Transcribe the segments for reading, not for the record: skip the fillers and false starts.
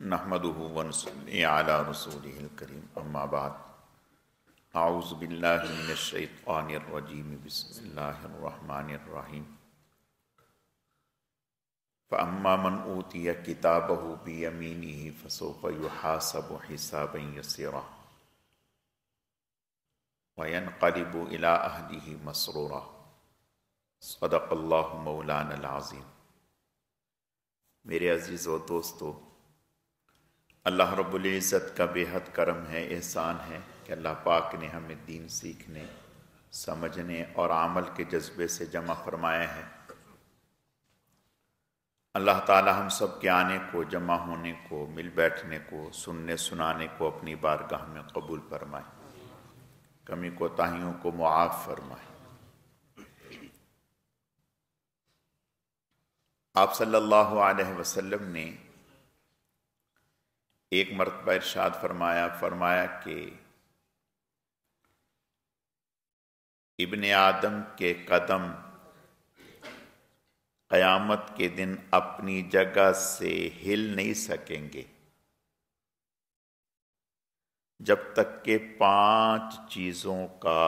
نحمده ونصلي على رسوله الكريم اما بعد اعوذ باللہ من الشیطان الرجیم بسم اللہ الرحمن الرحیم فاما من اوتی کتابہ بیمینہ فسوف یحاسب حسابا یسیرا وینقلب الی اہلہ مسرورا صدق اللہ مولانا العظیم۔ میرے عزیز و دوستو، اللہ رب العزت کا بے حد کرم ہے، احسان ہے کہ اللہ پاک نے ہمیں دین سیکھنے، سمجھنے اور عمل کے جذبے سے جمع فرمایا ہے۔ اللہ تعالی ہم سب کے آنے کو، جمع ہونے کو، مل بیٹھنے کو، سننے سنانے کو اپنی بارگاہ میں قبول فرمائے، کمی کوتاہیوں کو معاف فرمائے۔ آپ صلی اللہ علیہ وسلم نے ایک مرتبہ ارشاد فرمایا کہ ابن آدم کے قدم قیامت کے دن اپنی جگہ سے ہل نہیں سکیں گے جب تک کہ 5 چیزوں کا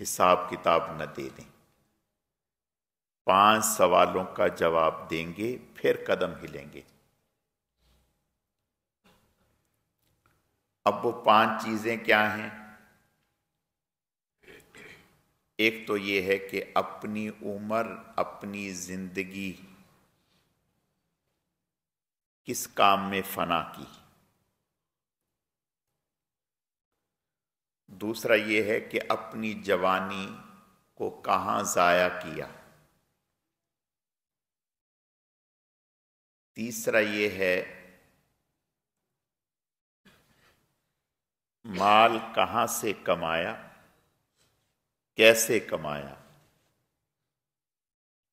حساب کتاب نہ دے دیں۔ 5 سوالوں کا جواب دیں گے پھر قدم ہلیں گے۔ اب وہ 5 چیزیں کیا ہیں؟ ایک تو یہ ہے کہ اپنی عمر، اپنی زندگی کس کام میں فنا کی۔ دوسرا یہ ہے کہ اپنی جوانی کو کہاں ضائع کیا۔ تیسرا یہ ہے مال کہاں سے کمایا، کیسے کمایا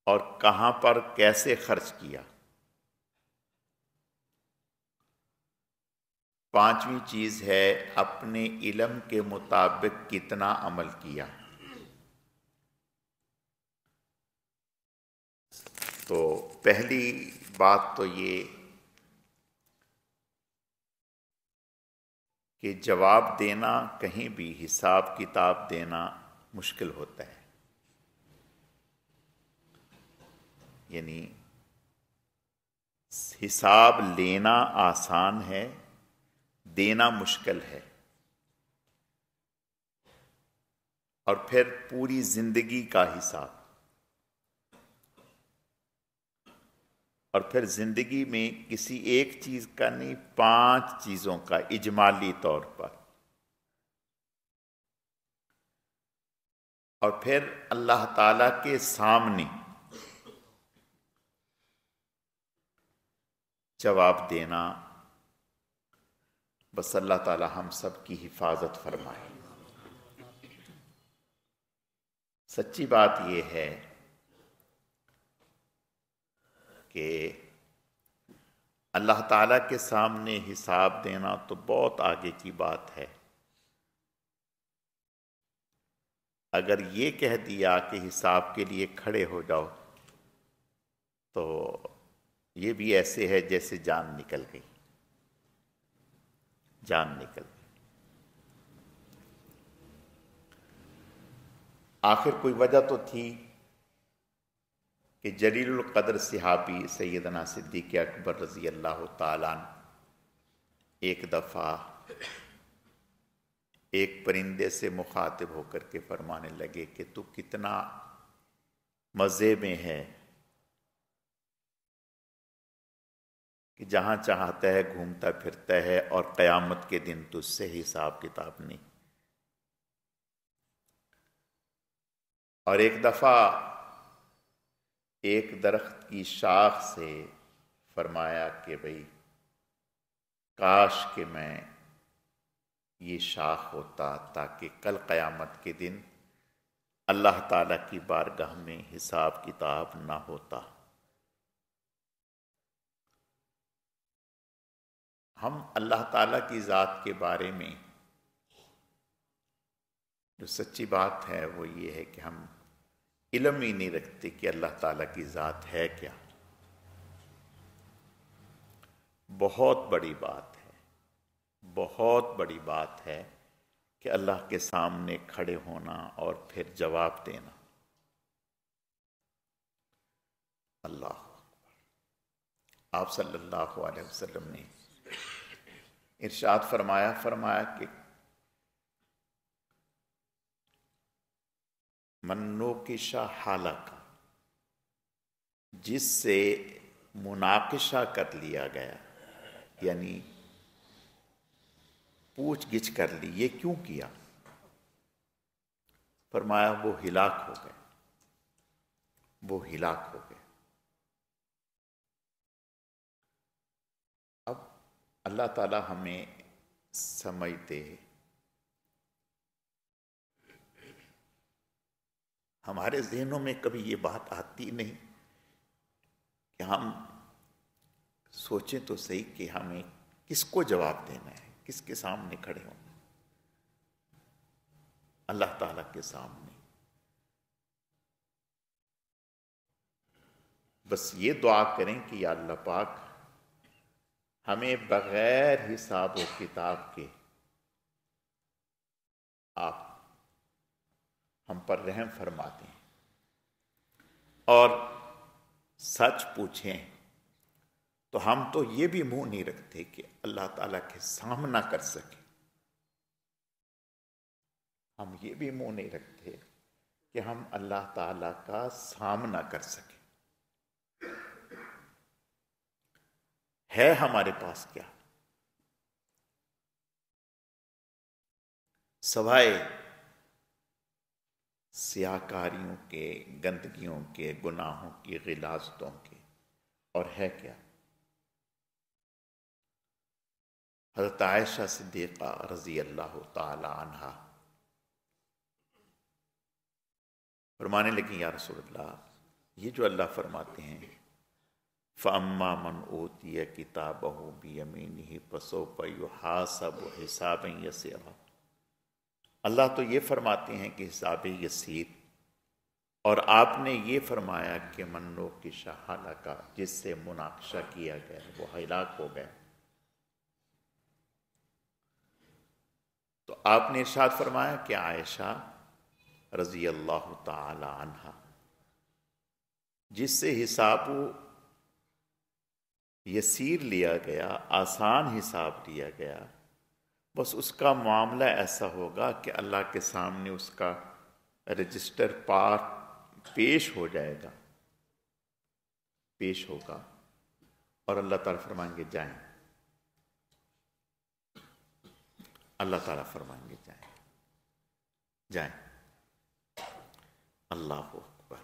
اور کہاں پر کیسے خرچ کیا۔ 5ویں چیز ہے اپنے علم کے مطابق کتنا عمل کیا۔ تو پہلی بات تو یہ کہ جواب دینا، کہیں بھی حساب کتاب دینا مشکل ہوتا ہے، یعنی حساب لینا آسان ہے، دینا مشکل ہے۔ اور پھر پوری زندگی کا حساب، اور پھر زندگی میں کسی ایک چیز کا نہیں، 5 چیزوں کا اجمالی طور پر۔ اور پھر اللہ تعالیٰ کے سامنے جواب دینا۔ بس اللہ تعالیٰ ہم سب کی حفاظت فرمائے۔ سچی بات یہ ہے کہ اللہ تعالیٰ کے سامنے حساب دینا تو بہت آگے کی بات ہے۔ اگر یہ کہہ دیا کہ حساب کے لیے کھڑے ہو جاؤ تو یہ بھی ایسے ہے جیسے جان نکل گئی، جان نکل گئی۔ آخر کوئی وجہ تو تھی کہ جلیل القدر صحابی سیدنا صدیق اکبر رضی اللہ تعالیٰ عنہ ایک دفعہ ایک پرندے سے مخاطب ہو کر کے فرمانے لگے کہ تو کتنا مزے میں ہے کہ جہاں چاہتا ہے گھومتا پھرتا ہے، اور قیامت کے دن تجھ سے حساب کتاب نہیں۔ اور ایک دفعہ ایک درخت کی شاخ سے فرمایا کہ بھئی کاش کہ میں یہ شاخ ہوتا تاکہ کل قیامت کے دن اللہ تعالیٰ کی بارگاہ میں حساب کتاب نہ ہوتا۔ ہم اللہ تعالیٰ کی ذات کے بارے میں جو سچی بات ہے وہ یہ ہے کہ ہم علم ہی نہیں رکھتے کہ اللہ تعالیٰ کی ذات ہے کیا۔ بہت بڑی بات ہے، بہت بڑی بات ہے کہ اللہ کے سامنے کھڑے ہونا اور پھر جواب دینا۔ اللہ، آپ صلی اللہ علیہ وسلم نے ارشاد فرمایا کہ منو کی شاہ حالکہ، جس سے مناقشہ کر لیا گیا، یعنی پوچھ گچھ کر لی، یہ کیوں کیا؟ فرمایا وہ ہلاک ہو گئے، وہ ہلاک ہو گئے۔ اب اللہ تعالی ہمیں سمجھ دے، ہمارے ذہنوں میں کبھی یہ بات آتی نہیں کہ ہم سوچیں تو صحیح کہ ہمیں کس کو جواب دینا ہے، کس کے سامنے کھڑے ہوں؟ اللہ تعالیٰ کے سامنے۔ بس یہ دعا کریں کہ یا اللہ پاک ہمیں بغیر حساب و کتاب کے آپ ہم پر رحم فرما دیں، اور سچ پوچھیں تو ہم تو یہ بھی منہ نہیں رکھتے کہ اللہ تعالیٰ کے سامنا کر سکیں، ہم یہ بھی منہ نہیں رکھتے کہ ہم اللہ تعالیٰ کا سامنا کر سکیں۔ ہے ہمارے پاس کیا؟ سوائے سیاہکاریوں کے، گندگیوں کے، گناہوں کی، غلاظتوں کے، اور ہے کیا؟ حضرت عائشہ صدیقہ رضی اللہ تعالی عنہا فرمانے لگیں یا رسول اللہ، یہ جو اللہ فرماتے ہیں فَأَمَّا مَنْ أُوتِيَ كِتَابَهُ بِيَمِينِهِ فَسَوْفَ يُحَاسَبُ حِسَابًا يَسِيرًا، اللہ تو یہ فرماتے ہیں کہ حساب یسیر، اور آپ نے یہ فرمایا کہ منو کی شہالہ کا، جس سے مناقشہ کیا گیا وہ ہلاک ہو گیا۔ تو آپ نے ارشاد فرمایا کہ عائشہ رضی اللہ تعالی عنہ، جس سے حساب یسیر لیا گیا، آسان حساب لیا گیا، بس اس کا معاملہ ایسا ہوگا کہ اللہ کے سامنے اس کا رجسٹر پیش ہو جائے گا، پیش ہوگا، اور اللہ تعالیٰ فرمائیں گے جائیں، اللہ تعالیٰ فرمائیں گے جائیں، جائیں۔ اللہ اکبر،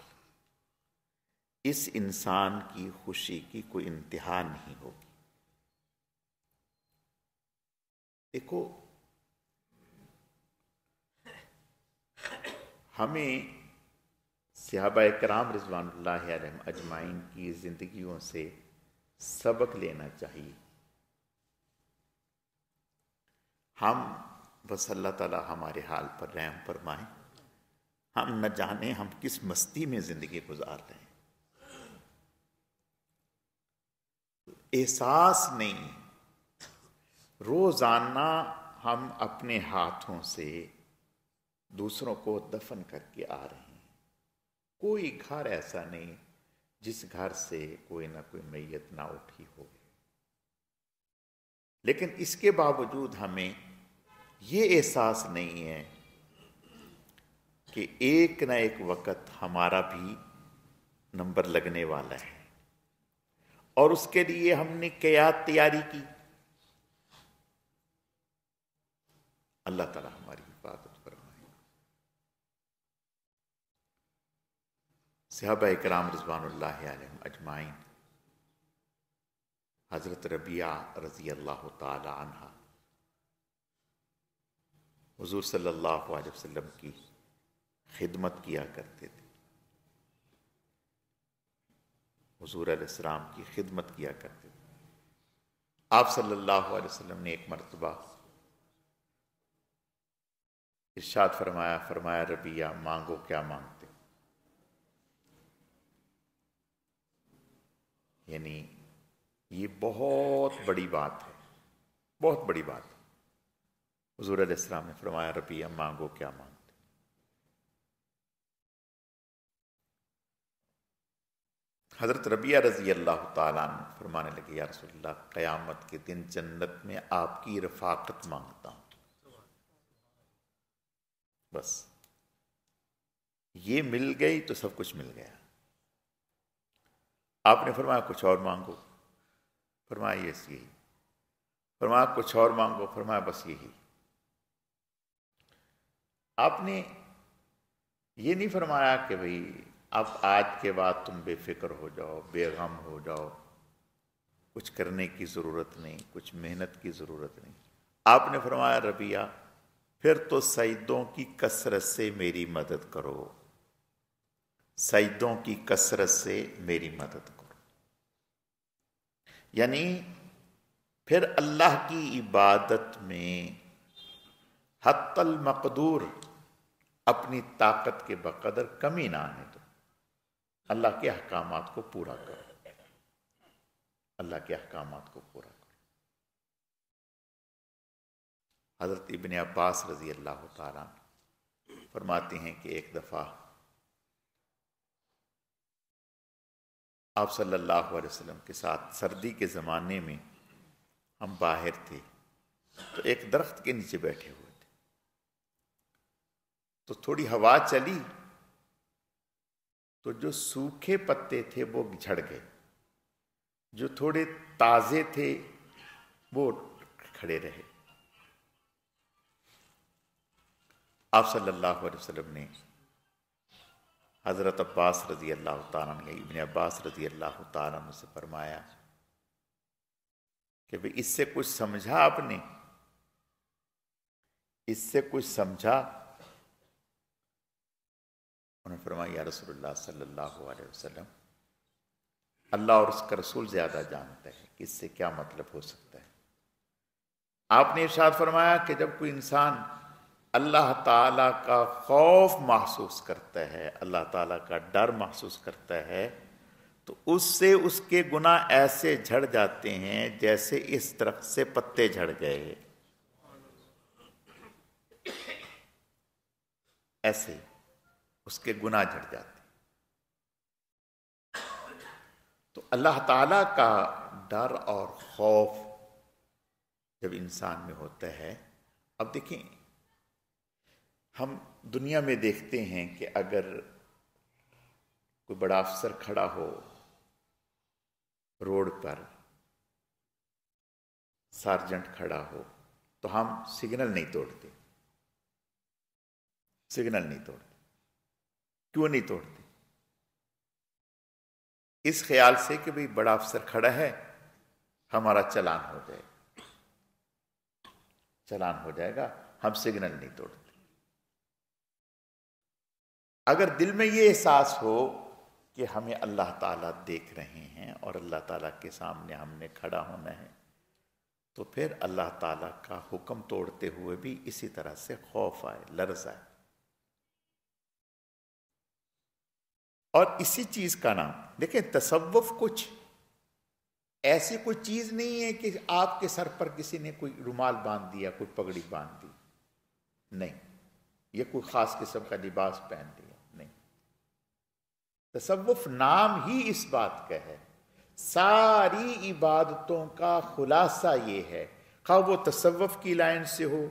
اس انسان کی خوشی کی کوئی انتہا نہیں ہوگی۔ دیکھو، ہمیں صحابہ کرام رضوان اللہ علیہم اجمعین کی زندگیوں سے سبق لینا چاہیے۔ ہم بس اللہ تعالیٰ ہمارے حال پر رحم فرمائیں، ہم نہ جانے ہم کس مستی میں زندگی گزار رہے ہیں، احساس نہیں۔ روزانہ ہم اپنے ہاتھوں سے دوسروں کو دفن کر کے آ رہے ہیں، کوئی گھر ایسا نہیں جس گھر سے کوئی نہ کوئی میت نہ اٹھی ہو، لیکن اس کے باوجود ہمیں یہ احساس نہیں ہے کہ ایک نہ ایک وقت ہمارا بھی نمبر لگنے والا ہے، اور اس کے لیے ہم نے کیا تیاری کی۔ اللہ تعالیٰ ہماری حفاظت فرمائے۔ صحابہ کرام رضوان اللہ علیہم اجمعین، حضرت ربیعہ رضی اللہ تعالی عنہ حضور صلی اللہ علیہ وسلم کی خدمت کیا کرتے تھے، حضور علیہ السلام کی خدمت کیا کرتے تھے۔ آپ صلی اللہ علیہ وسلم نے ایک مرتبہ ارشاد فرمایا ربیعہ مانگو، کیا مانگتے؟ یعنی یہ بہت بڑی بات ہے، بہت بڑی بات ہے۔ حضور علیہ السلام نے فرمایا ربیہ مانگو کیا مانگتے۔ حضرت ربیہ رضی اللہ تعالیٰ عنہ فرمانے لگے یا رسول اللہ قیامت کے دن جنت میں آپ کی رفاقت مانگتا ہوں، بس یہ مل گئی تو سب کچھ مل گیا۔ آپ نے فرمایا کچھ اور مانگو، فرمایا یس یہی، فرمایا کچھ اور مانگو، فرمایا بس یہی۔ آپ نے یہ نہیں فرمایا کہ بھئی اب آج کے بعد تم بے فکر ہو جاؤ، بے غم ہو جاؤ، کچھ کرنے کی ضرورت نہیں، کچھ محنت کی ضرورت نہیں۔ آپ نے فرمایا ربیہ پھر تو سجدوں کی کثرت سے میری مدد کرو، سجدوں کی کثرت سے میری مدد کرو، یعنی پھر اللہ کی عبادت میں حتی المقدور اپنی طاقت کے بقدر کمی نہ آنے دو، اللہ کے احکامات کو پورا کرو، اللہ کے احکامات کو پورا کرو۔ حضرت ابن عباس رضی اللہ تعالیٰ فرماتے ہیں کہ ایک دفعہ آپ صلی اللہ علیہ وسلم کے ساتھ سردی کے زمانے میں ہم باہر تھے، تو ایک درخت کے نیچے بیٹھے ہوئے تھے، تو تھوڑی ہوا چلی تو جو سوکھے پتے تھے وہ جھڑ گئے، جو تھوڑے تازے تھے وہ کھڑے رہے۔ آپ صلی اللہ علیہ وسلم نے حضرت عباس رضی اللہ تعالیٰ عنہ، ابن عباس رضی اللہ تعالیٰ عنہ سے فرمایا کہ بھئی اس سے کچھ سمجھا آپ نے، اس سے کچھ سمجھا؟ انہوں نے فرمایا یا رسول اللہ صلی اللہ علیہ وسلم اللہ اور اس کا رسول زیادہ جانتا ہے کہ اس سے کیا مطلب ہو سکتا ہے۔ آپ نے ارشاد فرمایا کہ جب کوئی انسان اللہ تعالیٰ کا خوف محسوس کرتا ہے، اللہ تعالیٰ کا ڈر محسوس کرتا ہے، تو اس سے اس کے گناہ ایسے جھڑ جاتے ہیں جیسے اس درخت سے پتے جھڑ گئے، ایسے اس کے گناہ جھڑ جاتے ہیں۔ تو اللہ تعالیٰ کا ڈر اور خوف جب انسان میں ہوتا ہے، اب دیکھیں ہم دنیا میں دیکھتے ہیں کہ اگر کوئی بڑا افسر کھڑا ہو روڈ پر، سارجنٹ کھڑا ہو، تو ہم سگنل نہیں توڑتے، سگنل نہیں توڑتے۔ کیوں نہیں توڑتے؟ اس خیال سے کہ بھئی بڑا افسر کھڑا ہے، ہمارا چلان ہو جائے گا، چلان ہو جائے گا، ہم سگنل نہیں توڑتے۔ اگر دل میں یہ احساس ہو کہ ہمیں اللہ تعالیٰ دیکھ رہے ہیں اور اللہ تعالیٰ کے سامنے ہم نے کھڑا ہونا ہے، تو پھر اللہ تعالیٰ کا حکم توڑتے ہوئے بھی اسی طرح سے خوف آئے، لرز آئے۔ اور اسی چیز کا نام دیکھیں، تصوف کچھ ایسی کوئی چیز نہیں ہے کہ آپ کے سر پر کسی نے کوئی رومال باندھ دیا، کوئی پگڑی باندھ دی، نہیں، یہ کوئی خاص قسم کا لباس پہن لیا، نہیں۔ تصوف نام ہی اس بات کا ہے، ساری عبادتوں کا خلاصہ یہ ہے، خواہ وہ تصوف کی لائن سے ہو،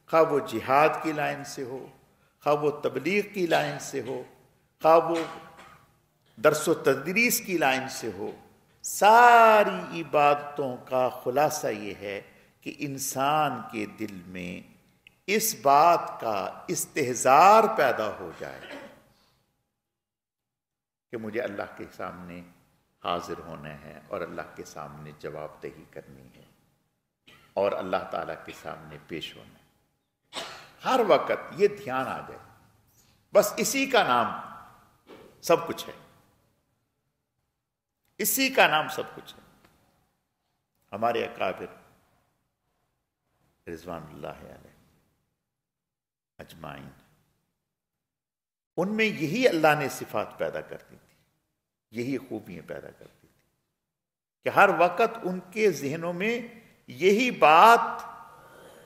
خواہ وہ جہاد کی لائن سے ہو، خواہ وہ تبلیغ کی لائن سے ہو، خواہ وہ درس و تدریس کی لائن سے ہو، ساری عبادتوں کا خلاصہ یہ ہے کہ انسان کے دل میں اس بات کا استحضار پیدا ہو جائے کہ مجھے اللہ کے سامنے حاضر ہونا ہے اور اللہ کے سامنے جواب دہی کرنی ہے اور اللہ تعالیٰ کے سامنے پیش ہونا ہے۔ ہر وقت یہ دھیان آ جائے، بس اسی کا نام سب کچھ ہے، اسی کا نام سب کچھ ہے۔ ہمارے اکابر رضوان اللہ علیہ اجمعین، ان میں یہی اللہ نے صفات پیدا کرتی تھی، یہی خوبیاں پیدا کرتی تھی کہ ہر وقت ان کے ذہنوں میں یہی بات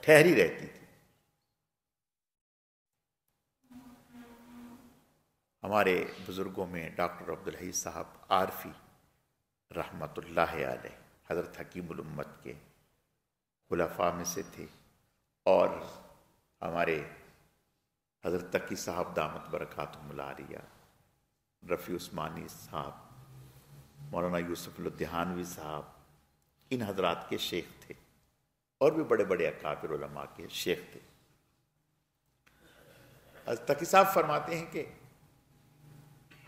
ٹھہری رہتی تھی. ہمارے بزرگوں میں ڈاکٹر عبدالحی صاحب عارفی رحمۃ اللہ علیہ حضرت حکیم الامت کے خلفاء میں سے تھے، اور ہمارے حضرت تقی صاحب دامت برکاتہم العالیہ، رفیع عثمانی صاحب، مولانا یوسف الدہانوی صاحب، ان حضرات کے شیخ تھے، اور بھی بڑے بڑے اکابر علماء کے شیخ تھے. حضرت تقی صاحب فرماتے ہیں کہ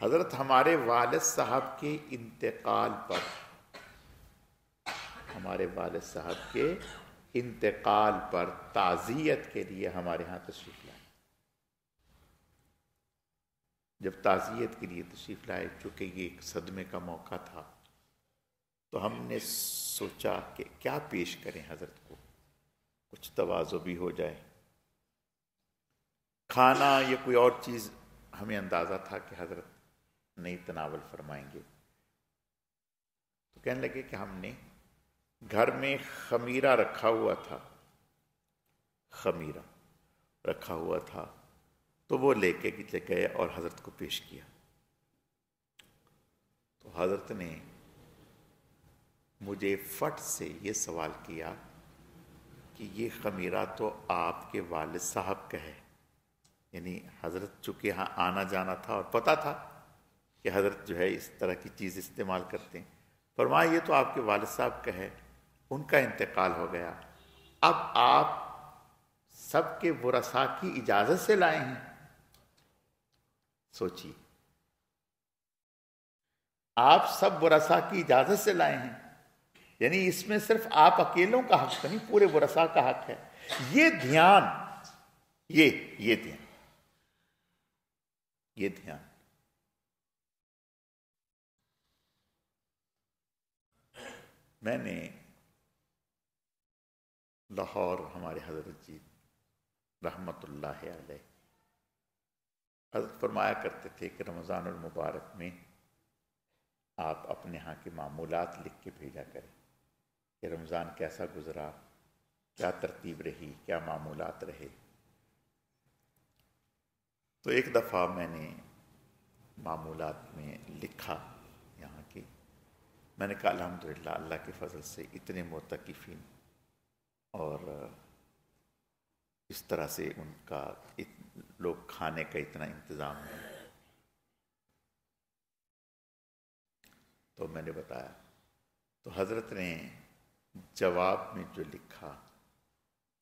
حضرت ہمارے والد صاحب کے انتقال پر، ہمارے والد صاحب کے انتقال پر تعزیت کے لیے ہمارے ہاں تشریف لائے. جب تعزیت کے لیے تشریف لائے، چونکہ یہ ایک صدمے کا موقع تھا، تو ہم نے سوچا کہ کیا پیش کریں حضرت کو، کچھ تواضع بھی ہو جائے. کھانا یا کوئی اور چیز ہمیں اندازہ تھا کہ حضرت نہیں تناول فرمائیں گے، تو کہنے لگے کہ ہم نے گھر میں خمیرہ رکھا ہوا تھا، خمیرہ رکھا ہوا تھا، تو وہ لے کے گئے اور حضرت کو پیش کیا. تو حضرت نے مجھے فٹ سے یہ سوال کیا کہ یہ خمیرہ تو آپ کے والد صاحب کا ہے. یعنی حضرت چونکہ یہاں آنا جانا تھا اور پتہ تھا کہ حضرت جو ہے اس طرح کی چیز استعمال کرتے ہیں. فرمایا یہ تو آپ کے والد صاحب کا ہے، ان کا انتقال ہو گیا، اب آپ سب کے ورثاء کی اجازت سے لائے ہیں. سوچیے، آپ سب ورثاء کی اجازت سے لائے ہیں، یعنی اس میں صرف آپ اکیلوں کا حق نہیں، پورے ورثاء کا حق ہے. یہ دھیان، یہ دھیان، یہ دھیان. میں نے لاہور ہمارے حضرت جی رحمت اللہ علیہ حضرت فرمایا کرتے تھے کہ رمضان المبارک میں آپ اپنے ہاں کے معمولات لکھ کے بھیجا کریں کہ رمضان کیسا گزرا، کیا ترتیب رہی، کیا معمولات رہے. تو ایک دفعہ میں نے معمولات میں لکھا یہاں کی، میں نے کہا الحمدللہ اللہ کے فضل سے اتنے معتکفین اور اس طرح سے ان کا لوگ کھانے کا اتنا انتظام ہے. تو میں نے بتایا، تو حضرت نے جواب میں جو لکھا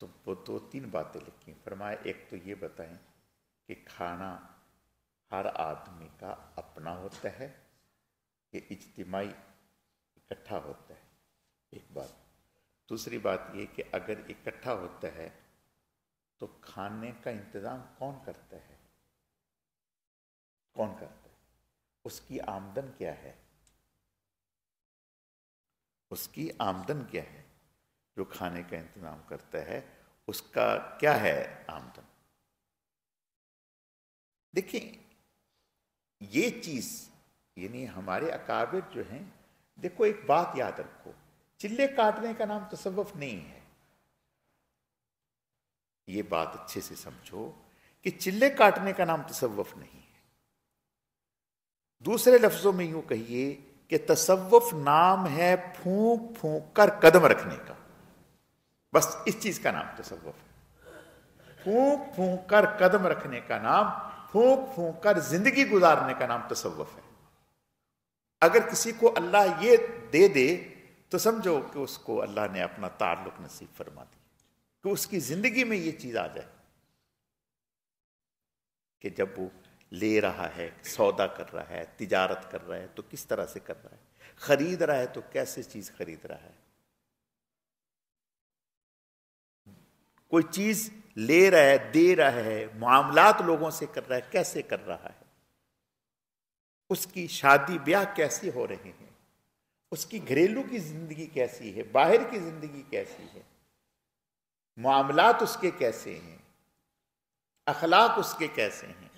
تو وہ 2-3 باتیں لکھی. فرمایا ایک تو یہ بتائیں کہ کھانا ہر آدمی کا اپنا ہوتا ہے کہ اجتماعی اکٹھا ہوتا ہے، ایک بات. دوسری بات یہ کہ اگر اکٹھا ہوتا ہے تو کھانے کا انتظام کون کرتا ہے، کون کرتا ہے، اس کی آمدن کیا ہے، اس کی آمدن کیا ہے، جو کھانے کا انتظام کرتا ہے اس کا کیا ہے آمدن. دیکھیں یہ چیز یعنی ہمارے اکابر جو ہیں، دیکھو ایک بات یاد رکھو، چلے کاٹنے کا نام تصوف نہیں ہے. یہ بات اچھے سے سمجھو کہ چلے کاٹنے کا نام تصوف نہیں ہے. دوسرے لفظوں میں یوں کہیے کہ تصوف نام ہے پھونک پھونک کر قدم رکھنے کا، بس اس چیز کا نام تصوف ہے. پھونک پھونک کر قدم رکھنے کا نام، پھونک پھونک کر زندگی گزارنے کا نام تصوف ہے. اگر کسی کو اللہ یہ دے دے تو سمجھو کہ اس کو اللہ نے اپنا تعلق نصیب فرما دیا، کہ اس کی زندگی میں یہ چیز آ جائے کہ جب وہ لے رہا ہے، سودا کر رہا ہے، تجارت کر رہا ہے تو کس طرح سے کر رہا ہے، خرید رہا ہے تو کیسے چیز خرید رہا ہے، کوئی چیز لے رہا ہے، دے رہا ہے، معاملات لوگوں سے کر رہا ہے، کیسے کر رہا ہے، اس کی شادی بیاہ کیسی ہو رہے ہیں، اس کی گھریلو کی زندگی کیسی ہے، باہر کی زندگی کیسی ہے، معاملات اس کے کیسے ہیں، اخلاق اس کے کیسے ہیں،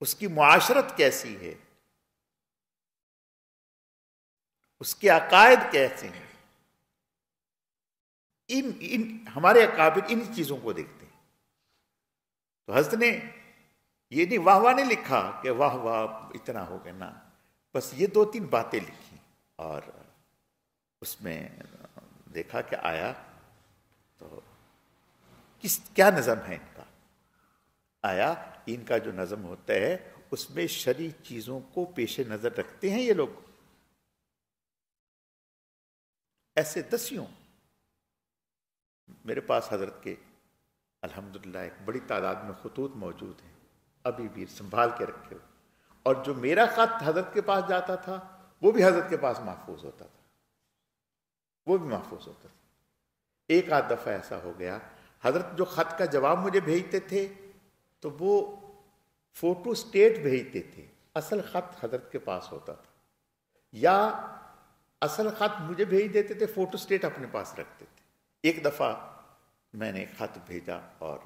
اس کی معاشرت کیسی ہے. اس کے عقائد کیسے ہیں، ہمارے اکابر ان چیزوں کو دیکھتے ہیں۔ تو حضرت نے یہ نہیں واہ واہ نہیں لکھا کہ واہ واہ اتنا ہو گیا، نا، بس یہ 2-3 باتیں لکھی اور اس میں دیکھا کہ آیا تو کیا نظم ہے ان کا۔ آیا ان کا جو نظم ہوتا ہے اس میں شرعی چیزوں کو پیش نظر رکھتے ہیں یہ لوگ، ایسے دسیوں۔ میرے پاس حضرت کے الحمدللہ ایک بڑی تعداد میں خطوط موجود ہیں، ابھی بھی سنبھال کے رکھے ہوئے، اور جو میرا خط حضرت کے پاس جاتا تھا وہ بھی حضرت کے پاس محفوظ ہوتا تھا، وہ بھی محفوظ ہوتا تھا۔ ایک آدھ دفعہ ایسا ہو گیا، حضرت جو خط کا جواب مجھے بھیجتے تھے تو وہ فوٹو سٹیٹ بھیجتے تھے، اصل خط حضرت کے پاس ہوتا تھا، یا اصل خط مجھے بھیج دیتے تھے، فوٹو سٹیٹ اپنے پاس رکھتے تھے۔ ایک دفعہ میں نے خط بھیجا اور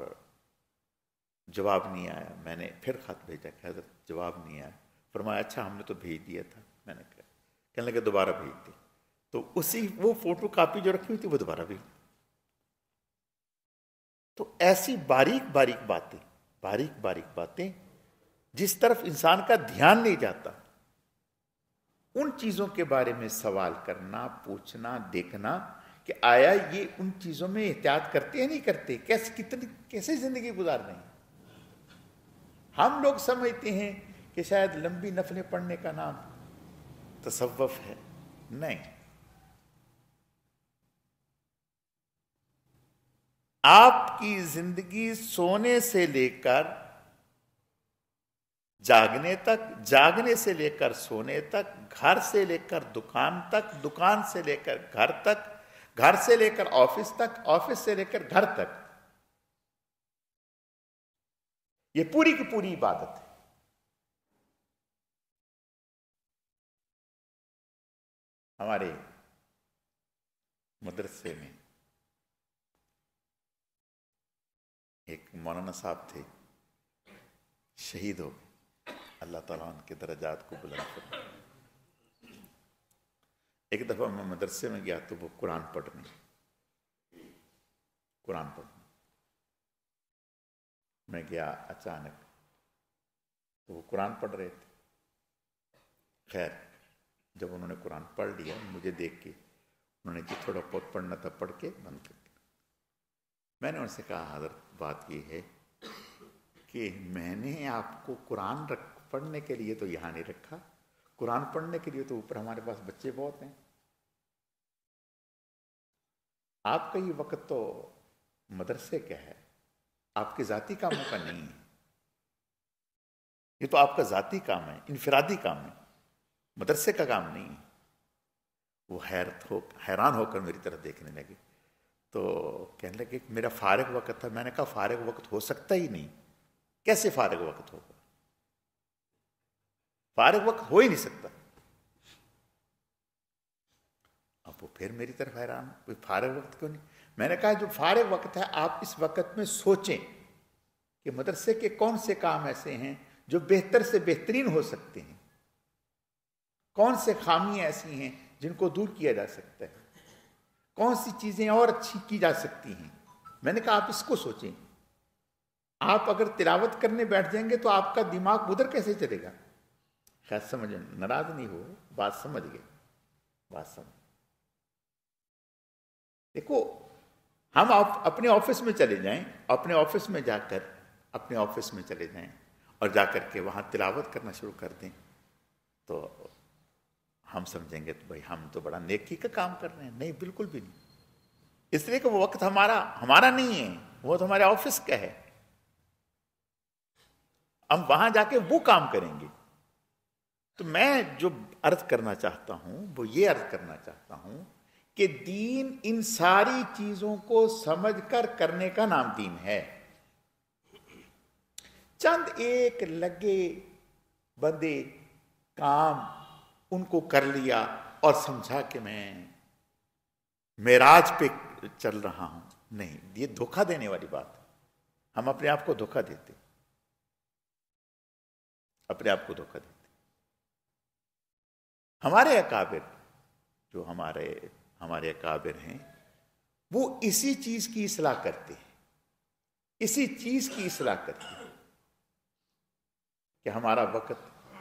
جواب نہیں آیا، میں نے پھر خط بھیجا کہ حضرت جواب نہیں آیا، فرمایا اچھا ہم نے تو بھیج دیا تھا۔ میں نے کہا، کہنے لگے دوبارہ بھیج دی، تو اسی وہ فوٹو کاپی جو رکھی ہوئی تھی وہ دوبارہ بھیج دی۔ تو ایسی باریک باریک باتیں جس طرف انسان کا دھیان نہیں جاتا، ان چیزوں کے بارے میں سوال کرنا، پوچھنا، دیکھنا کہ آیا یہ ان چیزوں میں احتیاط کرتے ہیں نہیں کرتے، کیسے زندگی گزار رہے ہیں۔ ہم لوگ سمجھتے ہیں کہ شاید لمبی نفلیں پڑھنے کا نام تصوف ہے، نہیں۔ آپ کی زندگی سونے سے لے کر جاگنے تک، جاگنے سے لے کر سونے تک، گھر سے لے کر دکان تک، دکان سے لے کر گھر تک، گھر سے لے کر آفس تک، آفس سے لے کر گھر تک، یہ پوری کی پوری عبادت ہے۔ ہمارے مدرسے میں ایک مولانا صاحب تھے، شہید ہو گئے، اللہ تعالیٰ ان کے درجات کو بلند فرمائے۔ ایک دفعہ میں مدرسے میں گیا تو وہ قرآن پڑھنے، میں گیا اچانک تو وہ قرآن پڑھ رہے تھے۔ خیر جب انہوں نے قرآن پڑھ لیا، مجھے دیکھ کے انہوں نے کہ تھوڑا بہت پڑھنا تھا، پڑھ کے بند کر دیا۔ میں نے ان سے کہا حضرت بات یہ ہے کہ میں نے آپ کو قرآن پڑھنے کے لیے تو یہاں نہیں رکھا، قرآن پڑھنے کے لیے تو اوپر ہمارے پاس بچے بہت ہیں، آپ کا یہ وقت تو مدرسے کا ہے، آپ کے ذاتی کاموں کا نہیں ہے، یہ تو آپ کا ذاتی کام ہے، انفرادی کام ہے، مدرسے کا کام نہیں ہے۔ وہ حیران ہو کر میری طرف دیکھنے لگے، تو کہنے لگے کہ میرا فارغ وقت تھا۔ میں نے کہا فارغ وقت ہو سکتا ہی نہیں، کیسے فارغ وقت ہوگا؟ فارغ وقت ہو ہی نہیں سکتا۔ اب وہ پھر میری طرف حیران، کوئی فارغ وقت کیوں نہیں؟ میں نے کہا جو فارغ وقت ہے آپ اس وقت میں سوچیں کہ مدرسے کے کون سے کام ایسے ہیں جو بہتر سے بہترین ہو سکتے ہیں، کون سے خامیاں ایسی ہیں جن کو دور کیا جا سکتا ہے، کون سی چیزیں اور اچھی کی جا سکتی ہیں۔ میں نے کہا آپ اس کو سوچیں، آپ اگر تلاوت کرنے بیٹھ جائیں گے تو آپ کا دماغ ادھر کیسے چلے گا؟ خیر سمجھ، ناراض نہیں ہو، بات سمجھ گئے، بات سمجھ۔ دیکھو ہم اپنے آفس میں چلے جائیں، اپنے آفس میں جا کر اپنے آفس میں چلے جائیں اور جا کر کے وہاں تلاوت کرنا شروع کر دیں تو ہم سمجھیں گے تو بھائی ہم تو بڑا نیکی کا کام کر رہے ہیں۔ نہیں، بالکل بھی نہیں، اس لیے کہ وہ وقت ہمارا نہیں ہے، وہ تو ہمارے آفس کا ہے، ہم وہاں جا کے وہ کام کریں گے۔ تو میں جو عرض کرنا چاہتا ہوں وہ یہ عرض کرنا چاہتا ہوں کہ دین ان ساری چیزوں کو سمجھ کر کرنے کا نام دین ہے۔ چند ایک لگے بندے کام ان کو کر لیا اور سمجھا کہ میں معراج پہ چل رہا ہوں، نہیں، یہ دھوکہ دینے والی بات ہے۔ ہم اپنے آپ کو دھوکہ دیتے، اپنے آپ کو دھوکہ دیتے۔ ہمارے اکابر جو ہمارے اکابر ہیں، وہ اسی چیز کی اصلاح کرتے ہیں، اسی چیز کی اصلاح کرتے ہیں کہ ہمارا وقت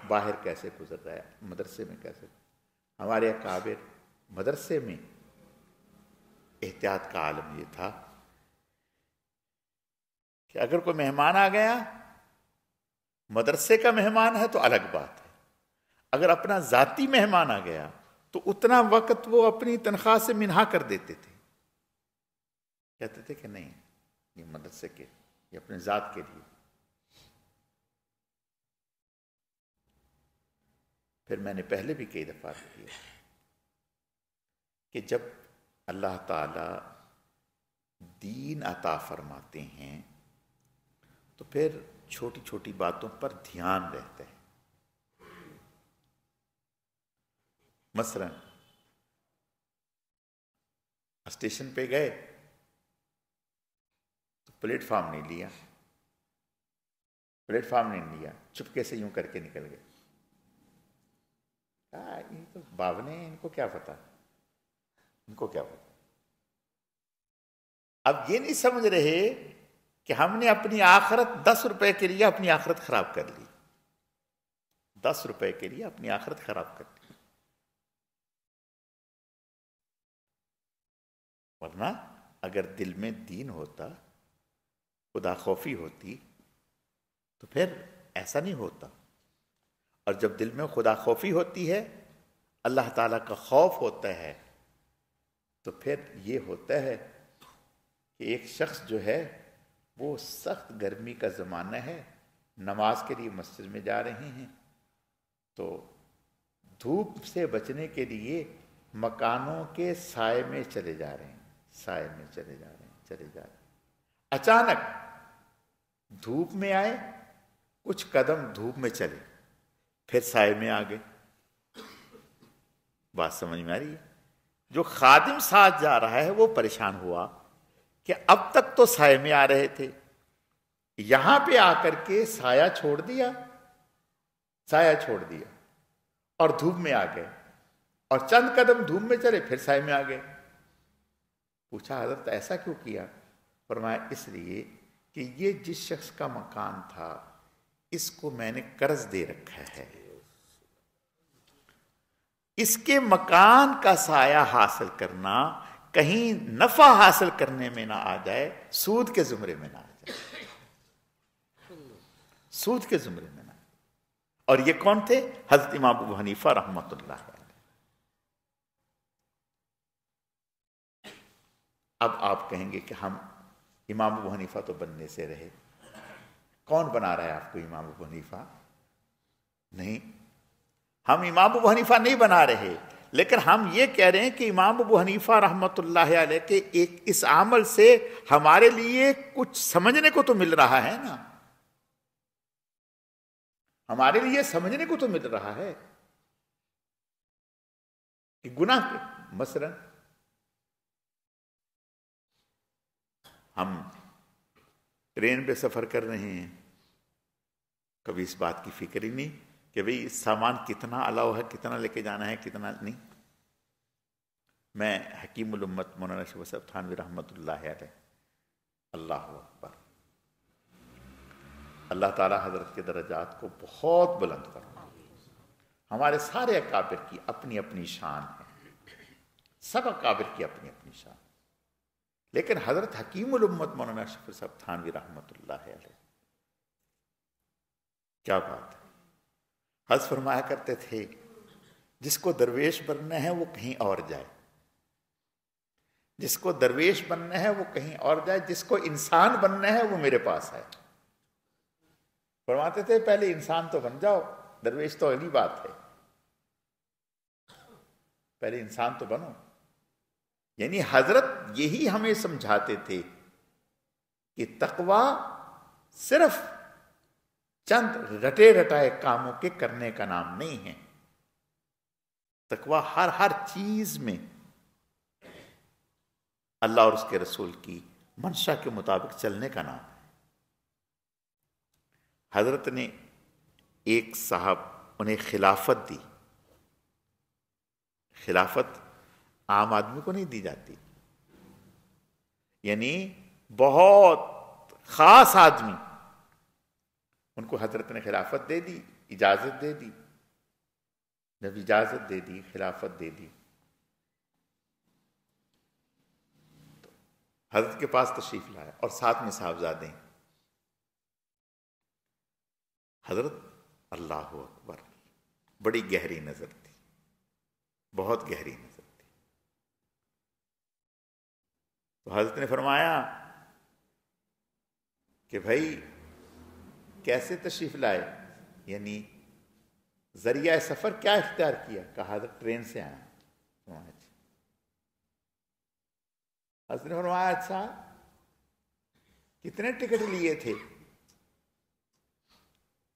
باہر کیسے گزر رہا ہے، مدرسے میں کیسے. ہمارے اکابر مدرسے میں احتیاط کا عالم یہ تھا کہ اگر کوئی مہمان آ گیا، مدرسے کا مہمان ہے تو الگ بات ہے، اگر اپنا ذاتی مہمان آ گیا تو اتنا وقت وہ اپنی تنخواہ سے منہا کر دیتے تھے. کہتے تھے کہ نہیں، یہ مدرسے کے، یہ اپنے ذات کے لیے. پھر میں نے پہلے بھی کئی دفعہ کیا کہ جب اللہ تعالی دین عطا فرماتے ہیں تو پھر چھوٹی چھوٹی باتوں پر دھیان رہتا ہے. مثلا اسٹیشن پہ گئے تو پلیٹ فارم نہیں لیا، چپکے سے یوں کر کے نکل گئے. یہ تو باونے ہیں، ان کو کیا پتا. اب یہ نہیں سمجھ رہے کہ ہم نے اپنی آخرت 10 روپے کے لیے اپنی آخرت خراب کر لی. 10 روپے کے لیے اپنی آخرت خراب کر لی. ورنہ اگر دل میں دین ہوتا، خدا خوفی ہوتی، تو پھر ایسا نہیں ہوتا. اور جب دل میں خدا خوفی ہوتی ہے، اللہ تعالیٰ کا خوف ہوتا ہے، تو پھر یہ ہوتا ہے کہ ایک شخص جو ہے وہ سخت گرمی کا زمانہ ہے، نماز کے لیے مسجد میں جا رہے ہیں، تو دھوپ سے بچنے کے لیے مکانوں کے سائے میں چلے جا رہے ہیں. اچانک دھوپ میں آئے، کچھ قدم دھوپ میں چلے، پھر سائے میں آ گئے. بات سمجھ میں آ رہی ہے؟ جو خادم ساتھ جا رہا ہے وہ پریشان ہوا کہ اب تک تو سائے میں آ رہے تھے، یہاں پہ آ کر کے سایہ چھوڑ دیا اور دھوپ میں آ گئے، اور چند قدم دھوپ میں چلے پھر سائے میں آ گئے. پوچھا حضرت ایسا کیوں کیا؟ فرمایا اس لیے کہ یہ جس شخص کا مکان تھا اس کو میں نے قرض دے رکھا ہے، اس کے مکان کا سایہ حاصل کرنا کہیں نفع حاصل کرنے میں نہ آ جائے، سود کے زمرے میں نہ آ جائے. اور یہ کون تھے؟ حضرت امام ابو حنیفہ رحمۃ اللہ علیہ. اب آپ کہیں گے کہ ہم امام ابو حنیفہ تو بننے سے رہے، کون بنا رہا ہے آپ کو امام ابو حنیفہ؟ نہیں، ہم امام ابو حنیفہ نہیں بنا رہے، لیکن ہم یہ کہہ رہے ہیں کہ امام ابو حنیفہ رحمۃ اللہ علیہ کے ایک اس عمل سے ہمارے لیے کچھ سمجھنے کو تو مل رہا ہے نا، ہمارے لیے سمجھنے کو تو مل رہا ہے کہ گناہ مثلا ہم ٹرین پہ سفر کر رہے ہیں، کبھی اس بات کی فکر ہی نہیں کہ بھئی سامان کتنا الاؤ ہے، کتنا لے کے جانا ہے، کتنا نہیں. میں حکیم الامت مولانا شفیع صاحب تھانوی رحمۃ اللہ علیہ، اللہ اکبر، اللہ تعالیٰ حضرت کے درجات کو بہت بلند فرمائے. ہمارے سارے اکابر کی اپنی اپنی شان ہے، سب اکابر کی اپنی اپنی شان، لیکن حضرت حکیم الامت مولانا شفیع صاحب تھانوی رحمۃ اللہ علیہ، کیا بات ہے. حضرت فرمایا کرتے تھے جس کو درویش بننا ہے وہ کہیں اور جائے، جس کو درویش بننا ہے وہ کہیں اور جائے، جس کو انسان بننا ہے وہ میرے پاس ہے. فرماتے تھے پہلے انسان تو بن جاؤ، درویش تو اگلی بات ہے، پہلے انسان تو بنو. یعنی حضرت یہی ہمیں سمجھاتے تھے کہ تقویٰ صرف چند رٹے رٹائے کاموں کے کرنے کا نام نہیں ہے، تقویٰ ہر چیز میں اللہ اور اس کے رسول کی منشا کے مطابق چلنے کا نام ہے. حضرت نے ایک صاحب انہیں خلافت دی، خلافت عام آدمی کو نہیں دی جاتی، یعنی بہت خاص آدمی، ان کو حضرت نے خلافت دے دی، اجازت دے دی۔ جب اجازت دے دی، خلافت دے دی، تو حضرت کے پاس تشریف لایا اور ساتھ میں صاحبزادے ہیں۔ حضرت اللہ اکبر، بڑی گہری نظر تھی، بہت گہری نظر تھی۔ تو حضرت نے فرمایا کہ بھائی کیسے تشریف لائے، یعنی ذریعہ سفر کیا اختیار کیا؟ کہا حضرت ٹرین سے آیا۔ حضرت نے فرمایا اچھا کتنے ٹکٹ لیے تھے؟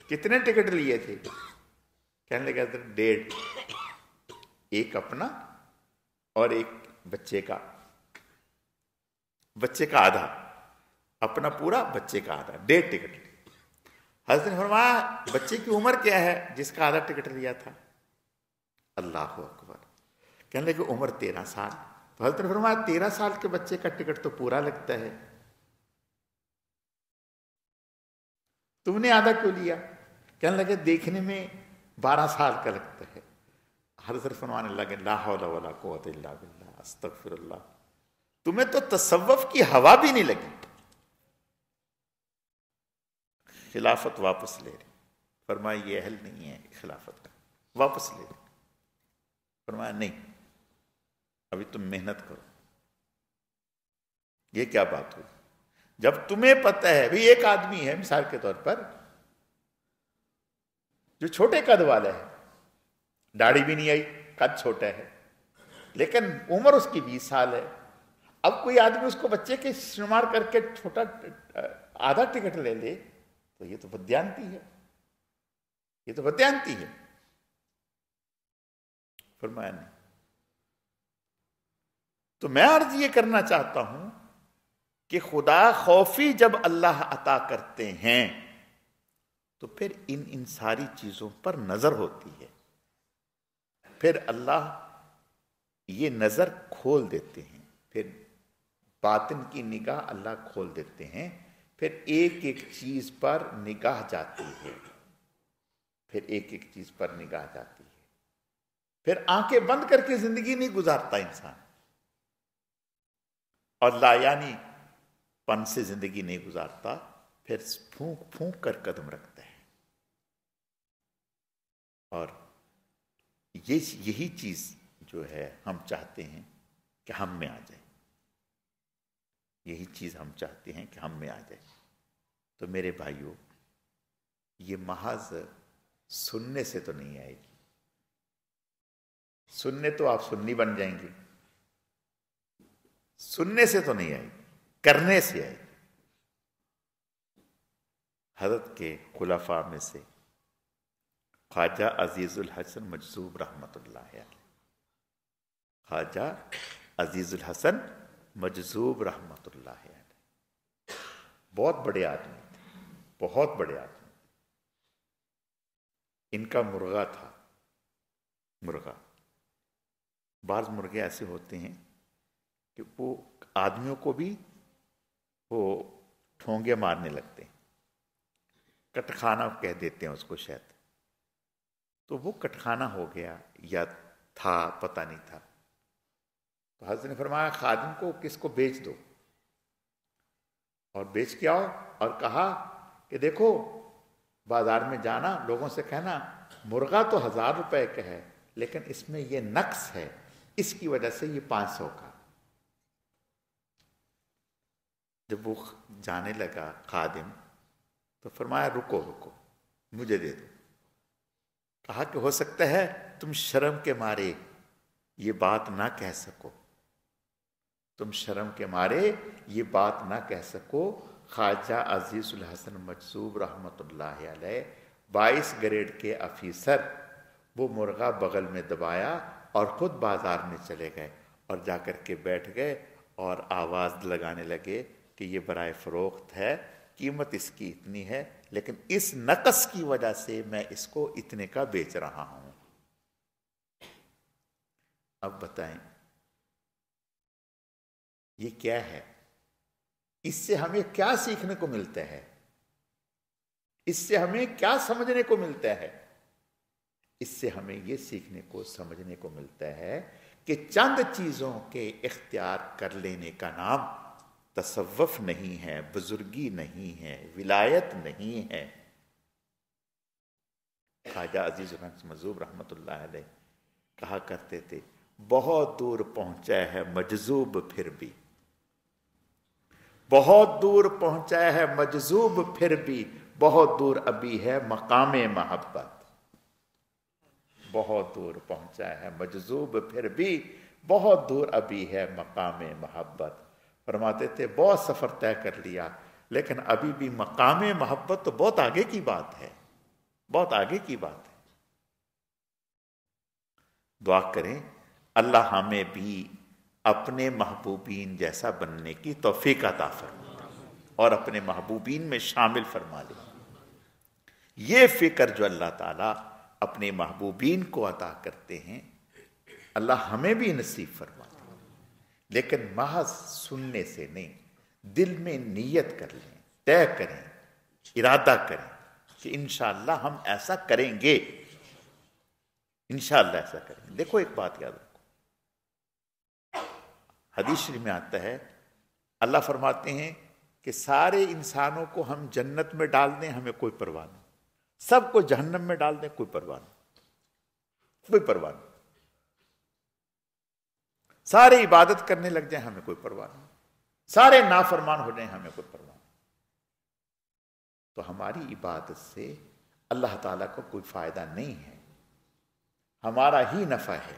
کتنے ٹکٹ لیے تھے؟ کہنے لگا حضرت 1.5، ایک اپنا اور ایک بچے کا، بچے کا آدھا، اپنا پورا بچے کا آدھا، 1.5 ٹکٹ۔ حضرت نے فرمایا بچے کی عمر کیا ہے جس کا آدھا ٹکٹ لیا تھا؟ اللہ اکبر، کہنے لگے عمر 13 سال۔ تو حضرت نے فرمایا 13 سال کے بچے کا ٹکٹ تو پورا لگتا ہے، تم نے آدھا کیوں لیا؟ کہنے لگے دیکھنے میں 12 سال کا لگتا ہے۔ حضرت فرمانے لگے لا حول ولا قوت الا باللہ، استغفر اللہ، تمہیں تو تصوف کی ہوا بھی نہیں لگی، خلافت واپس لے رہے۔ فرمایا یہ اہل نہیں ہے خلافت کا، واپس لے رہے۔ فرمایا نہیں، ابھی تم محنت کرو۔ یہ کیا بات ہوئی؟ جب تمہیں پتہ ہے بھی ایک آدمی ہے مثال کے طور پر جو چھوٹے قد والا ہے، داڑھی بھی نہیں آئی، قد چھوٹا ہے، لیکن عمر اس کی 20 سال ہے، اب کوئی آدمی اس کو بچے کے شمار کر کے چھوٹا آدھا ٹکٹ لے لے تو یہ تو بدیانتی ہے، یہ تو بدیانتی ہے۔ فرمایا نہیں۔ تو میں عرض یہ کرنا چاہتا ہوں کہ خدا خوفی جب اللہ عطا کرتے ہیں تو پھر ان ساری چیزوں پر نظر ہوتی ہے، پھر اللہ یہ نظر کھول دیتے ہیں، پھر باطن کی نگاہ اللہ کھول دیتے ہیں، پھر ایک ایک چیز پر نگاہ جاتی ہے، پھر ایک ایک چیز پر نگاہ جاتی ہے، پھر آنکھیں بند کر کے زندگی نہیں گزارتا انسان، اور لا یعنی پن سے زندگی نہیں گزارتا، پھر پھونک پھونک کر قدم رکھتا ہے۔ اور یہی چیز جو ہے ہم چاہتے ہیں کہ ہم میں آ جائے، یہی چیز ہم چاہتے ہیں کہ ہم میں آ جائے۔ تو میرے بھائیوں، یہ محض سننے سے تو نہیں آئے گی، سننے تو آپ سنی بن جائیں گے، سننے سے تو نہیں آئے گی، کرنے سے آئے گی۔ حضرت کے خلفاء میں سے خواجہ عزیز الحسن مجذوب رحمۃ اللہ علیہ، خواجہ عزیز الحسن مجذوب رحمۃ اللہ علیہ، بہت بڑے آدمی تھے، بہت بڑے آدمی۔ ان کا مرغا تھا، مرغا، بعض مرغے ایسے ہوتے ہیں کہ وہ آدمیوں کو بھی وہ ٹھونگے مارنے لگتے ہیں، کٹخانہ کہہ دیتے ہیں اس کو شاید، تو وہ کٹخانہ ہو گیا یا تھا، پتہ نہیں تھا۔ تو حضرت نے فرمایا خادم کو کس کو بیچ دو، اور بیچ کے آؤ، اور کہا کہ دیکھو بازار میں جانا، لوگوں سے کہنا مرغا تو 1000 روپے کا ہے لیکن اس میں یہ نقص ہے، اس کی وجہ سے یہ 500 کا۔ جب وہ جانے لگا خادم تو فرمایا رکو رکو، مجھے دے دو۔ کہا کہ ہو سکتا ہے تم شرم کے مارے یہ بات نہ کہہ سکو، تم شرم کے مارے یہ بات نہ کہہ سکو۔ خواجہ عزیز الحسن مجذوب رحمۃ اللہ علیہ 22 گریڈ کے افیسر، وہ مرغا بغل میں دبایا اور خود بازار میں چلے گئے اور جا کر کے بیٹھ گئے اور آواز لگانے لگے کہ یہ برائے فروخت ہے، قیمت اس کی اتنی ہے، لیکن اس نقص کی وجہ سے میں اس کو اتنے کا بیچ رہا ہوں۔ اب بتائیں یہ کیا ہے؟ اس سے ہمیں کیا سیکھنے کو ملتا ہے؟ اس سے ہمیں کیا سمجھنے کو ملتا ہے؟ اس سے ہمیں یہ سیکھنے کو سمجھنے کو ملتا ہے کہ چند چیزوں کے اختیار کر لینے کا نام تصوف نہیں ہے، بزرگی نہیں ہے، ولایت نہیں ہے۔ خواجہ عزیز الحق مذہوب رحمۃ اللہ علیہ کہا کرتے تھے، بہت دور پہنچا ہے مجذوب پھر بھی، بہت دور پہنچا ہے مجذوب پھر بھی، بہت دور ابھی ہے مقام محبت۔ بہت دور پہنچا ہے مجذوب پھر بھی، بہت دور ابھی ہے مقام محبت۔ فرماتے تھے بہت سفر طے کر لیا، لیکن ابھی بھی مقام محبت تو بہت آگے کی بات ہے، بہت آگے کی بات ہے۔ دعا کریں اللہ ہمیں بھی اپنے محبوبین جیسا بننے کی توفیق عطا فرما اور اپنے محبوبین میں شامل فرما لے۔ یہ فکر جو اللہ تعالیٰ اپنے محبوبین کو عطا کرتے ہیں، اللہ ہمیں بھی نصیب فرما دے، لیکن محض سننے سے نہیں، دل میں نیت کر لیں، طے کریں، ارادہ کریں کہ انشاءاللہ ہم ایسا کریں گے، انشاءاللہ ایسا کریں گے۔ دیکھو ایک بات یاد رکھو، حدیث شریف میں آتا ہے اللہ فرماتے ہیں کہ سارے انسانوں کو ہم جنت میں ڈال دیں ہمیں کوئی پرواہ نہیں، سب کو جہنم میں ڈال دیں کوئی پرواہ نہیں، کوئی پرواہ نہیں، سارے عبادت کرنے لگ جائیں ہمیں کوئی پرواہ نہیں، سارے نافرمان ہو جائیں ہمیں کوئی پرواہ نہیں۔ تو ہماری عبادت سے اللہ تعالیٰ کو کوئی فائدہ نہیں ہے، ہمارا ہی نفع ہے۔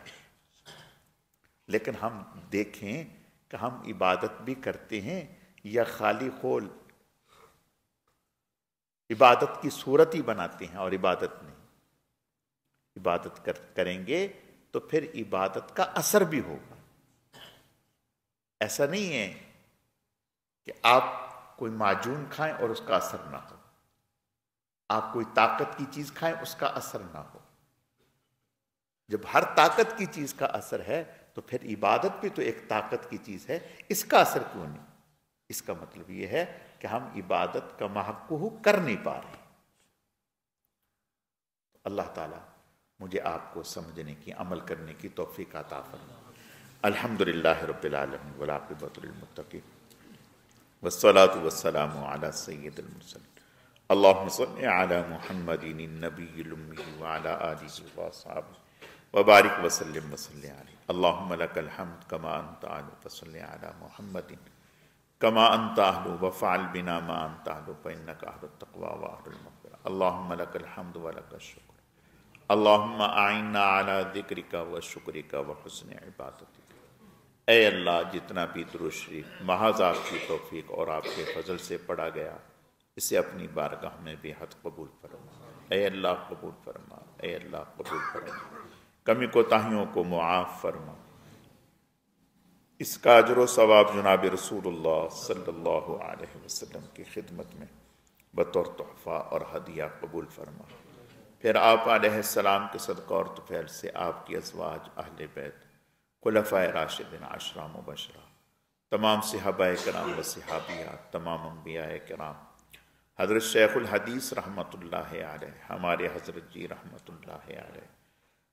لیکن ہم دیکھیں کہ ہم عبادت بھی کرتے ہیں یا خالی خول عبادت کی صورت ہی بناتے ہیں اور عبادت نہیں۔ عبادت کریں گے تو پھر عبادت کا اثر بھی ہوگا۔ ایسا نہیں ہے کہ آپ کوئی معجون کھائیں اور اس کا اثر نہ ہو، آپ کوئی طاقت کی چیز کھائیں اس کا اثر نہ ہو۔ جب ہر طاقت کی چیز کا اثر ہے تو پھر عبادت بھی تو ایک طاقت کی چیز ہے، اس کا اثر کیوں نہیں؟ اس کا مطلب یہ ہے کہ ہم عبادت کا محقق کر نہیں پا رہے۔ اللہ تعالیٰ مجھے آپ کو سمجھنے کی، عمل کرنے کی توفیق عطا فرمائے۔ الحمدللہ رب العالمین والعاقبۃ للمتقین والصلاة والسلام علی سید المرسلین اللہم صل علی محمد النبی الأمی وعلی آلہ وصحبہ وبارک وسلم وصلی علیہ۔ اللہم لک الحمد کما انت اہل فصلی علی محمد کما انت اہل وفعل بنا ما انت اہل فإنک اہل التقوی واہل المغفرہ۔ اللہم لک الحمد ولک الشکر۔ اللہم اعنا علی ذکرک وشکرک وحسن عبادتک۔ اے اللہ جتنا بھی درود شریف محض آپ کی توفیق اور آپ کے فضل سے پڑھا گیا، اسے اپنی بارگاہ میں بے حد قبول فرما۔ اے اللہ قبول فرما، اے اللہ قبول فرما، کمی کوتاہیوں کو معاف فرما۔ اس کا اجر و ثواب جناب رسول اللہ صلی اللہ علیہ وسلم کی خدمت میں بطور تحفہ اور ہدیہ قبول فرما۔ پھر آپ علیہ السلام کے صدقہ اور طفیل سے آپ کی ازواج، اہل بیت، خلفائے راشدین، عشرہ مبشرہ، تمام صحابہ کرام و صحابیات، تمام انبیاء کرام، حضرت شیخ الحدیث رحمۃ اللہ علیہ، ہمارے حضرت جی رحمۃ اللہ علیہ،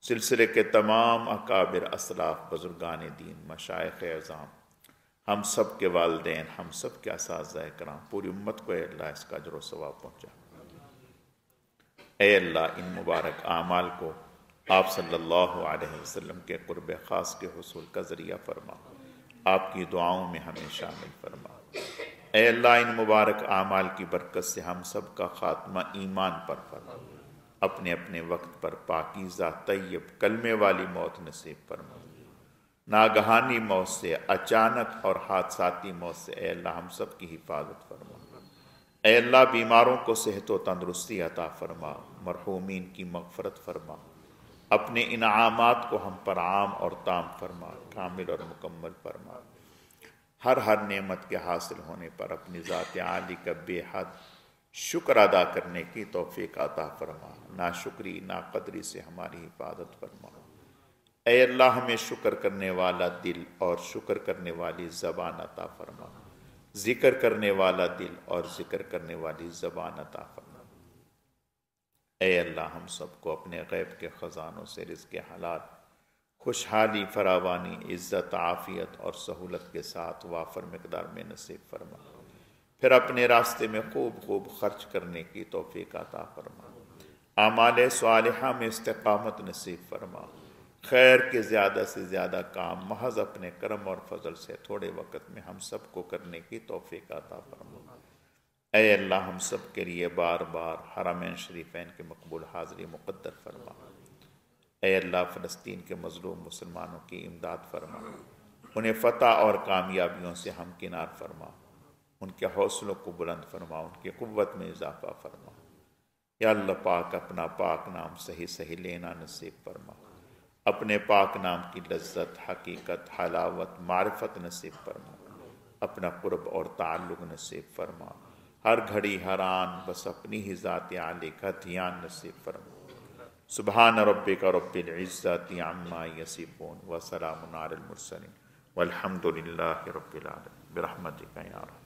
سلسلے کے تمام اکابر اسلاف، بزرگان دین، مشائخ اعظام، ہم سب کے والدین، ہم سب کے اساتذہ کرام، پوری امت کو اے اللہ اس کا اجر و ثواب پہنچا۔ اے اللہ ان مبارک اعمال کو آپ صلی اللہ علیہ وسلم کے قرب خاص کے حصول کا ذریعہ فرما، آپ کی دعاؤں میں ہمیں شامل فرما۔ اے اللہ ان مبارک اعمال کی برکت سے ہم سب کا خاتمہ ایمان پر فرما، اپنے اپنے وقت پر پاکیزہ طیب کلمے والی موت نصیب فرما۔ ناگہانی موت سے، اچانک اور حادثاتی موت سے اے اللہ ہم سب کی حفاظت فرما۔ اے اللہ بیماروں کو صحت و تندرستی عطا فرما، مرحومین کی مغفرت فرما، اپنے انعامات کو ہم پر عام اور تام فرما، کامل اور مکمل فرما۔ ہر نعمت کے حاصل ہونے پر اپنی ذات عالی کا بے حد شکر ادا کرنے کی توفیق عطا فرما، ناشکری ناقدری سے ہماری حفاظت فرما۔ اے اللہ ہمیں شکر کرنے والا دل اور شکر کرنے والی زبان عطا فرما، ذکر کرنے والا دل اور ذکر کرنے والی زبان عطا فرما۔ اے اللہ ہم سب کو اپنے غیب کے خزانوں سے رزق حلال، خوشحالی، فراوانی، عزت، عافیت اور سہولت کے ساتھ وافر مقدار میں نصیب فرما، پھر اپنے راستے میں خوب خوب خرچ کرنے کی توفیق عطا فرما، اعمال صالحہ میں استقامت نصیب فرما، خیر کے زیادہ سے زیادہ کام محض اپنے کرم اور فضل سے تھوڑے وقت میں ہم سب کو کرنے کی توفیق عطا فرما۔ اے اللہ ہم سب کے لیے بار بار حرمین شریفین کے مقبول حاضری مقدر فرما۔ اے اللہ فلسطین کے مظلوم مسلمانوں کی امداد فرما، انہیں فتح اور کامیابیوں سے ہمکنار فرما، ان کے حوصلوں کو بلند فرما، ان کی قوت میں اضافہ فرما۔ یا اللہ پاک اپنا پاک نام صحیح صحیح لینا نصیب فرما، اپنے پاک نام کی لذت، حقیقت، حلاوت، معرفت نصیب فرما، اپنا قرب اور تعلق نصیب فرما، ہر گھڑی ہر آن بس اپنی ہی ذات عالی کا دھیان نصیب فرما۔ سبحان ربک رب العزت عما یصفون وسلام علی المرسلین والحمد للہ رب العالمین برحمتک یا رب۔